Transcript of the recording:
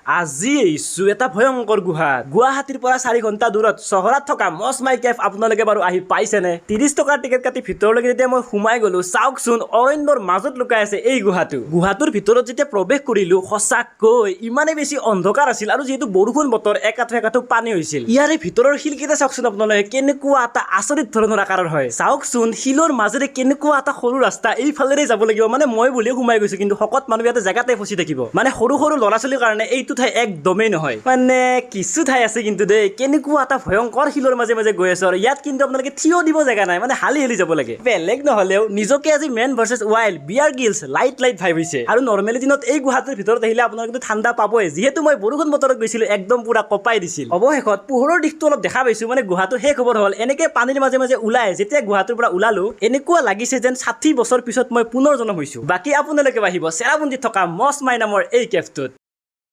আজি এইছো এটা ভয়ংকৰ গুহাত গুৱাহাটীৰ পৰা 4 ঘণ্টা দূৰত চহৰত থকা মছমাই কেফ আপোনালোকে বাৰু আহি পাইছেনে 30 টকাৰ টিকেট কাটি ভিতৰলৈকে যেতিয়া মই সোমাই গলো চাওকচোন অৰণ্যৰ মাজত লুকাই আছে এই গুহাটোৰ ভিতৰত যেতিয়া প্ৰৱেশ কৰিলো সঁচাকৈ ইমানেই বেছি অন্ধকাৰ আছিল আৰু যেহেতু বৰষুণ বতৰ একাঠো পানী হৈছিল ইয়াৰে ভিতৰৰ শিলকেইটা চাওকচোন আপোনালোকে কেনেকুৱা এটা আচৰিত ধৰণৰ আকাৰৰ হয় চাওকচোন শিলৰ মাজেৰে কেনেকুৱা এটা সৰু ৰাস্তা এইফালেৰে যাব লাগিব মানে মই বুলিও সোমাই গৈছো কিন্তু শকত মানুহ ইয়াতে জেগাতে ফচি থাকিব মানে সৰু সৰু ল'ৰা ছোৱালীৰ কাৰণে এইটো ঠাই একদমেই নহয় মানে কিছু ঠাই আছে কিন্তু দেই কেনেকুৱা এটা ভয়ংকৰ শিলৰ মাজে মাজে গৈ আছে আৰু ইয়াত কিন্তু আপোনালোকে থিয় দিব জেগা নাই মানে হালি হালি যাব লাগে বেলেগ নহলেও নিজকে আজি মেন ভাৰ্চেছ ৱাইল্ড বিয়াৰ গিলছ লাইট ভাইব হৈছে আৰু নৰ্মেলি দিনত এই গুহাটোৰ ভিতৰত আহিলে আপোনালোকে কিন্তু ঠাণ্ডা পাবই যিহেতু মই বৰষুণ বতৰত গৈছিলো একদম পুৰা কপাই দিছিল অৱশেষত পোহৰৰ দিশটো অলপ দেখা পাইছো মানে গুহাটো শেষ খবৰ হ'ল এনেকে পানীৰ মাজে মাজে ওলাই যেতিয়া গুহাটোৰ পৰা ওলালো এনেকুৱা লাগিছে যেন 60 বছৰ পিছত মই পুনৰ জন্ম হৈছো বাকি আপোনালোকে আহিব চেৰাপুঞ্জীত থকা মছমাই নামৰ এই কেফটোত